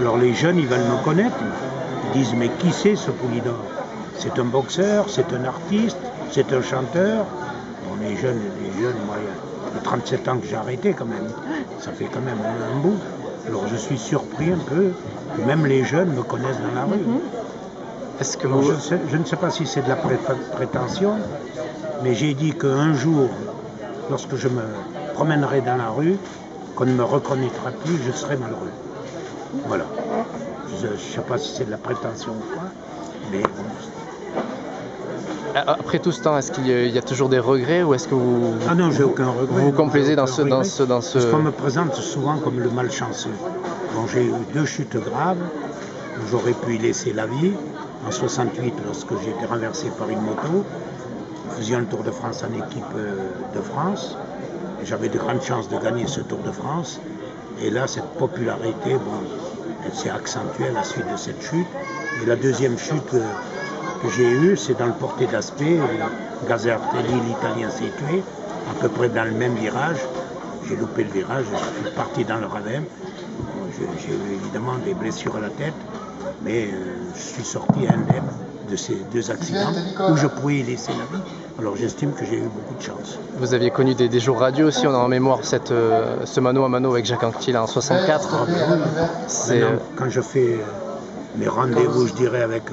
Alors les jeunes, ils veulent me connaître. Ils disent, mais qui c'est ce Poulidor? C'est un boxeur, c'est un artiste, c'est un chanteur. Bon, les jeunes, moi, il y a 37 ans que j'ai arrêté quand même. Ça fait quand même un bout. Alors je suis surpris un peu que même les jeunes me connaissent dans la rue. Est-ce que Alors, vous... je ne sais pas si c'est de la prétention, mais j'ai dit qu'un jour, lorsque je me promènerai dans la rue, qu'on ne me reconnaîtra plus, je serai malheureux. Voilà. Je ne sais pas si c'est de la prétention ou quoi, mais bon. Après tout ce temps, est-ce qu'il y a toujours des regrets ou est-ce que vous... Ah non, j'ai aucun regret. Vous vous complaisez dans ce... Parce qu'on me présente souvent comme le malchanceux. Bon, j'ai eu 2 chutes graves, où j'aurais pu y laisser la vie. En 68, lorsque j'ai été renversé par une moto, nous faisions le Tour de France en équipe de France. J'avais de grandes chances de gagner ce Tour de France. Et là, cette popularité, bon, elle s'est accentuée à la suite de cette chute. Et la deuxième chute que j'ai eue, c'est dans le porté d'Aspet, où Gazartelli, l'Italien, s'est tué, à peu près dans le même virage. J'ai loupé le virage, je suis parti dans le ravin. J'ai eu évidemment des blessures à la tête, mais je suis sorti indemne de ces 2 accidents où je pouvais y laisser la vie. Alors j'estime que j'ai eu beaucoup de chance. Vous aviez connu des jours radieux aussi, on a en mémoire ce mano à mano avec Jacques Anquetil en 64. Maintenant, quand je fais mes rendez-vous, je dirais, avec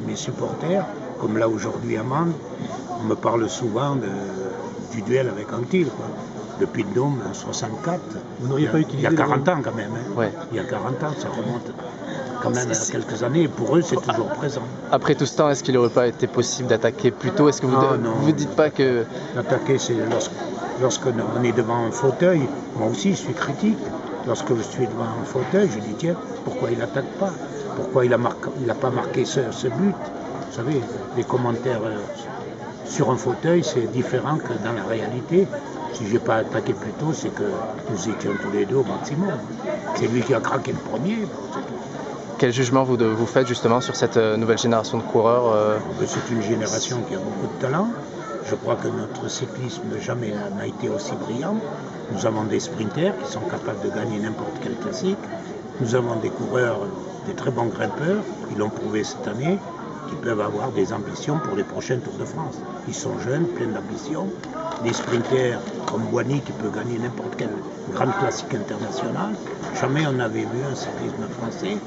mes supporters, comme là aujourd'hui à Mende, on me parle souvent du duel avec Anquetil, quoi. Depuis le Dôme en 64. Vous n'auriez pas utilisé... Il y a 40 ans quand même. Hein. Ouais. Il y a 40 ans, ça remonte quand même à quelques années. Et pour eux, c'est toujours présent. Après tout ce temps, est-ce qu'il n'aurait pas été possible d'attaquer plus tôt? Est-ce que vous ne vous dites pas que... L'attaquer, c'est lorsqu'on est devant un fauteuil. Moi aussi, je suis critique. Lorsque je suis devant un fauteuil, je dis, tiens, pourquoi il n'attaque pas? Pourquoi il n'a pas marqué ce but? Vous savez, les commentaires sur un fauteuil, c'est différent que dans la réalité. Si je n'ai pas attaqué plus tôt, c'est que nous étions tous les 2 au maximum. C'est lui qui a craqué le premier. Quel jugement vous faites justement sur cette nouvelle génération de coureurs C'est une génération qui a beaucoup de talent. Je crois que notre cyclisme jamais n'a été aussi brillant. Nous avons des sprinters qui sont capables de gagner n'importe quel classique. Nous avons des coureurs, des très bons grimpeurs, qui l'ont prouvé cette année, qui peuvent avoir des ambitions pour les prochains Tours de France. Ils sont jeunes, pleins d'ambition. Des sprinters comme Boigny qui peut gagner n'importe quel grand classique international. Jamais on n'avait vu un cyclisme français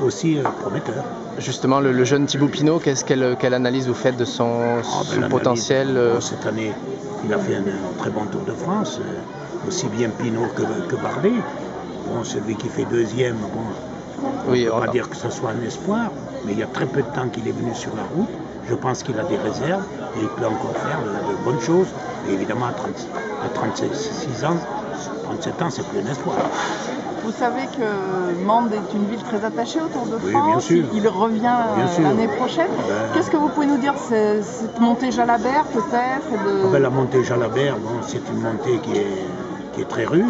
aussi prometteur. Justement, le jeune Thibaut Pinot, quelle analyse vous faites de son potentiel Cette année, il a fait un très bon Tour de France, aussi bien Pinot que Bardet. Bon, celui qui fait 2e, bon, oui, on ne peut pas dire que ce soit un espoir, mais il y a très peu de temps qu'il est venu sur la route. Je pense qu'il a des réserves et il peut encore faire de bonnes choses. Et évidemment, à 36 ans, 37 ans, c'est plus un espoir. Vous savez que Mende est une ville très attachée au Tour de France. Oui, bien sûr. Il revient l'année prochaine. Qu'est-ce que vous pouvez nous dire? Cette montée Jalabert peut-être La montée Jalabert, bon, c'est une montée qui est très rude.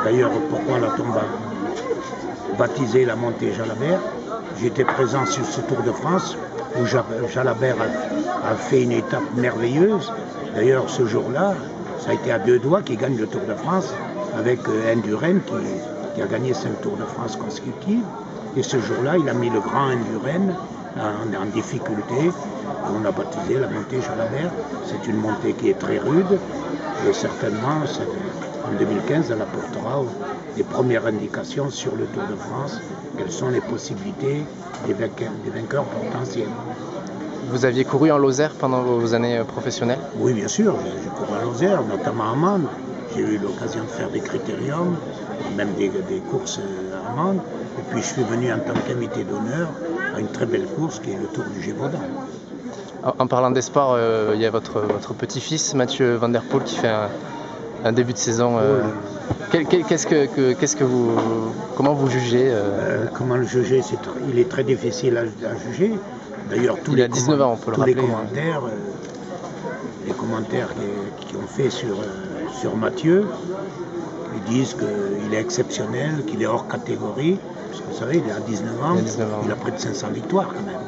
D'ailleurs, pourquoi l'a-t-on baptisée la montée Jalabert? J'étais présent sur ce Tour de France où Jalabert a fait une étape merveilleuse. D'ailleurs, ce jour-là, ça a été à 2 doigts qu'il gagne le Tour de France avec Indurain qui a gagné 5 Tours de France consécutifs. Et ce jour-là, il a mis le grand Indurain en difficulté. On a baptisé la montée Jalabert. C'est une montée qui est très rude et certainement, en 2015, elle apportera des premières indications sur le Tour de France. Quelles sont les possibilités des vainqueurs potentiels. Vous aviez couru en Lozère pendant vos années professionnelles? Oui, bien sûr. J'ai couru en Lozère, notamment à Mende. J'ai eu l'occasion de faire des critériums, même des courses à Mende. Et puis je suis venu en tant qu'invité d'honneur à une très belle course qui est le Tour du Gévaudan. En parlant des sports, il y a votre petit-fils Mathieu Van Der Poel qui fait un début de saison. Comment vous jugez Comment le juger? Il est très difficile à juger. D'ailleurs, tous les 19 ans, on peut le rappeler, les commentaires qui ont fait sur Mathieu, ils disent qu'il est exceptionnel, qu'il est hors catégorie. Parce que vous savez, il a 19 ans, il a près de 500 victoires quand même.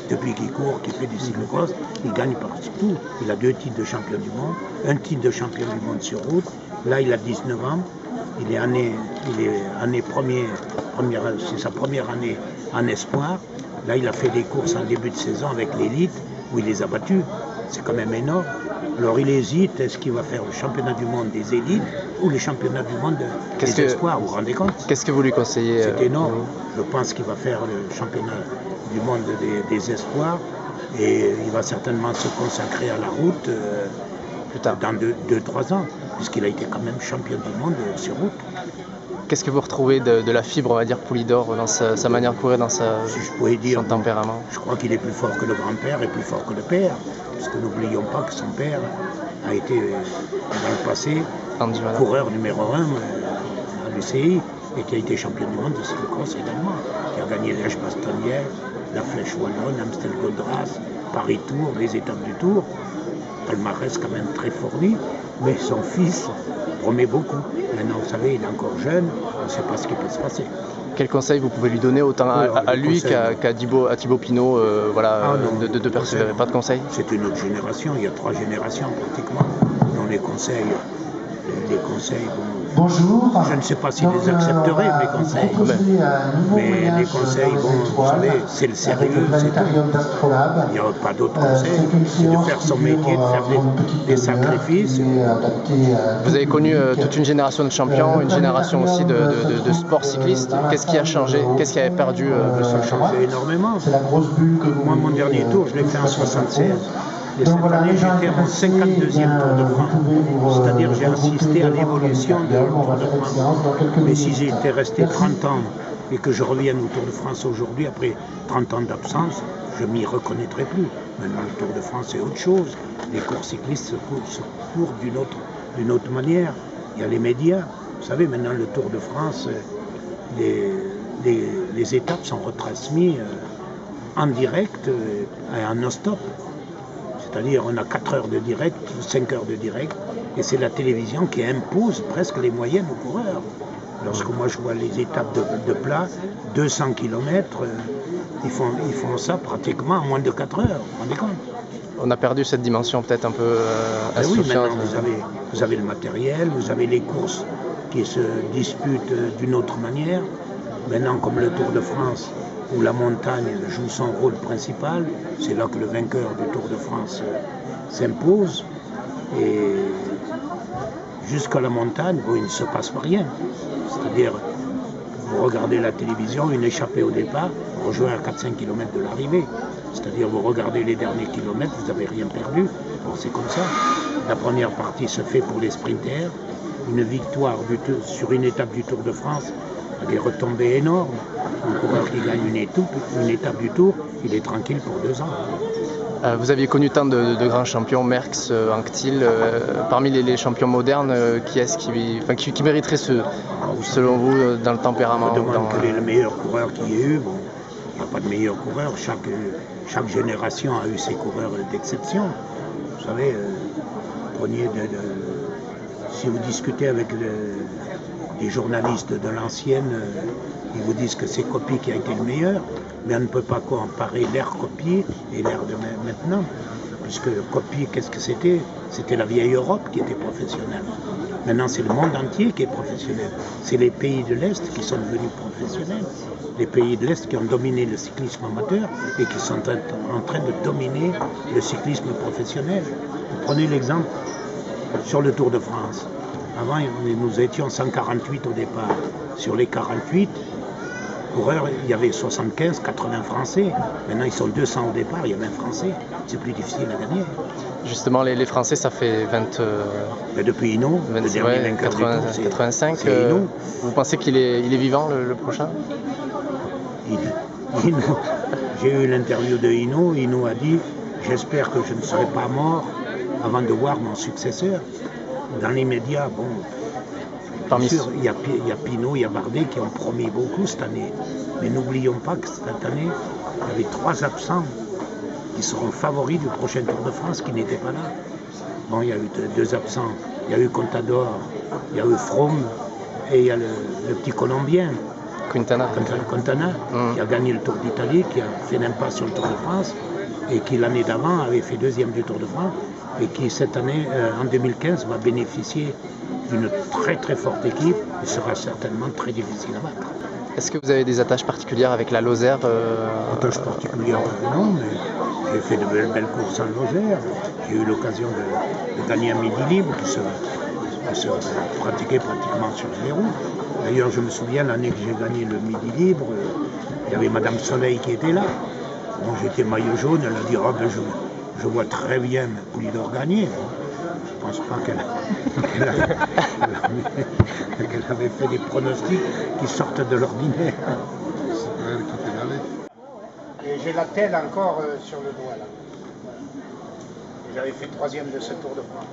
Depuis qu'il court, qu'il fait du cyclocross, il gagne partout. Il a 2 titres de champion du monde, un titre de champion du monde sur route. Là, il a 19 ans. c'est sa première année en espoir. Là, il a fait des courses en début de saison avec l'élite, où il les a battus. C'est quand même énorme. Alors il hésite, est-ce qu'il va faire le championnat du monde des élites ou le championnat du monde des espoirs, vous vous rendez compte? Qu'est-ce que vous lui conseillez? C'est énorme. Je pense qu'il va faire le championnat du monde des espoirs et il va certainement se consacrer à la route plus tard, dans 2-3 ans, puisqu'il a été quand même champion du monde sur route. Qu'est-ce que vous retrouvez de la fibre, on va dire, Poulidor dans sa manière de courir, dans si je pouvais dire, son tempérament? Je crois qu'il est plus fort que le grand-père et plus fort que le père, parce que n'oublions pas que son père a été, dans le passé, coureur numéro 1 à l'UCI et qui a été champion du monde de cyclocross également, qui a gagné l'Èche-Bastogne, la Flèche Wallonne, Amstel Gold Race, Paris-Tour, les étapes du Tour. Palmarès quand même très fourni, mais son fils promet beaucoup. Maintenant, vous savez, il est encore jeune, on ne sait pas ce qui peut se passer. Quel conseil vous pouvez lui donner autant à lui qu'à Thibaut Pinot, de persévérer? Pas de conseil? C'est une autre génération, il y a 3 générations pratiquement. Non, les conseils, bon, bonjour. Je ne sais pas s'ils les accepteraient, mes conseils. Mais les conseils, bon, vous savez, c'est le sérieux, c'est tout. Il n'y a pas d'autre conseil. C'est de faire son métier, de faire des sacrifices. Vous avez connu toute une génération de champions, une génération aussi de sport cycliste. Qu'est-ce qui a changé? Qu'est-ce qui avait perdu? Ça a changé énormément. Moi, mon dernier tour, je l'ai fait en 76. Et cette année, j'étais à mon 52e Tour de France. C'est-à-dire j'ai assisté à l'évolution du Tour de France. Mais si j'étais resté 30 ans et que je revienne au Tour de France aujourd'hui, après 30 ans d'absence, je ne m'y reconnaîtrais plus. Maintenant, le Tour de France, c'est autre chose. Les courses cyclistes se courent d'une autre manière. Il y a les médias. Vous savez, maintenant, le Tour de France, les étapes sont retransmises en direct et en non-stop. C'est-à-dire on a 4 heures de direct, 5 heures de direct, et c'est la télévision qui impose presque les moyennes aux coureurs. Lorsque moi je vois les étapes de plat, 200 km, ils font ça pratiquement en moins de 4 heures, vous vous rendez compte? On a perdu cette dimension peut-être un peu oui, maintenant vous avez le matériel, vous avez les courses qui se disputent d'une autre manière. Maintenant, comme le Tour de France, où la montagne joue son rôle principal, c'est là que le vainqueur du Tour de France s'impose. Et jusqu'à la montagne, bon, il ne se passe rien. C'est-à-dire, vous regardez la télévision, une échappée au départ, vous rejoignez à 4-5 km de l'arrivée. C'est-à-dire, vous regardez les derniers kilomètres, vous n'avez rien perdu. Bon, c'est comme ça. La première partie se fait pour les sprinters. Une victoire sur une étape du Tour de France a des retombées énormes. Un coureur qui gagne une étape du Tour, il est tranquille pour 2 ans. Vous aviez connu tant de grands champions, Merckx, Anquetil. Parmi les champions modernes, qui est-ce qui mériterait, selon vous, dans le tempérament? On demande quel est le meilleur coureur qu'il y ait eu. Bon, il n'y a pas de meilleur coureur. Chaque génération a eu ses coureurs d'exception. Vous savez, si vous discutez avec des journalistes de l'ancienne, ils vous disent que c'est Coppi qui a été le meilleur, mais on ne peut pas comparer l'ère Coppi et l'ère de maintenant, puisque Coppi, qu'est-ce que c'était? C'était la vieille Europe qui était professionnelle. Maintenant, c'est le monde entier qui est professionnel. C'est les pays de l'Est qui sont devenus professionnels. Les pays de l'Est qui ont dominé le cyclisme amateur et qui sont en train de dominer le cyclisme professionnel. Vous prenez l'exemple sur le Tour de France. Avant, nous étions 148 au départ. Sur les 48 coureurs, il y avait 75, 80 Français. Maintenant, ils sont 200 au départ, il y a 20 Français. C'est plus difficile à gagner. Justement, les Français, ça fait 20... Mais depuis Hinault, le dernier vainqueur du Tour, 85. C'est Hinault. Vous pensez qu'il est vivant, le prochain? J'ai eu l'interview de Hinault. Hinault a dit « J'espère que je ne serai pas mort avant de voir mon successeur ». Dans les médias, bon, bien sûr, il y a Pinot, il y a Bardet qui ont promis beaucoup cette année. Mais n'oublions pas que cette année, il y avait 3 absents qui seront favoris du prochain Tour de France qui n'étaient pas là. Bon, il y a eu 2 absents. Il y a eu Contador, il y a eu Froome et il y a le petit Colombien, Quintana, qui a gagné le Tour d'Italie, qui a fait l'impasse sur le Tour de France et qui l'année d'avant avait fait 2e du Tour de France et qui cette année, en 2015, va bénéficier d'une très très forte équipe et sera certainement très difficile à battre. Est-ce que vous avez des attaches particulières avec la Lozère Attaches particulières, non, mais j'ai fait de belles courses en Lozère. J'ai eu l'occasion de gagner un midi libre qui se pratiquait pratiquement sur les routes. D'ailleurs, je me souviens, l'année que j'ai gagné le midi libre, il y avait Madame Soleil qui était là. Bon, j'étais maillot jaune, elle a dit oh, ben, je vois très bien Poulidor gagner. Je ne pense pas qu'elle avait fait des pronostics qui sortent de l'ordinaire. Et j'ai la telle encore sur le doigt là. J'avais fait 3e de ce Tour de France.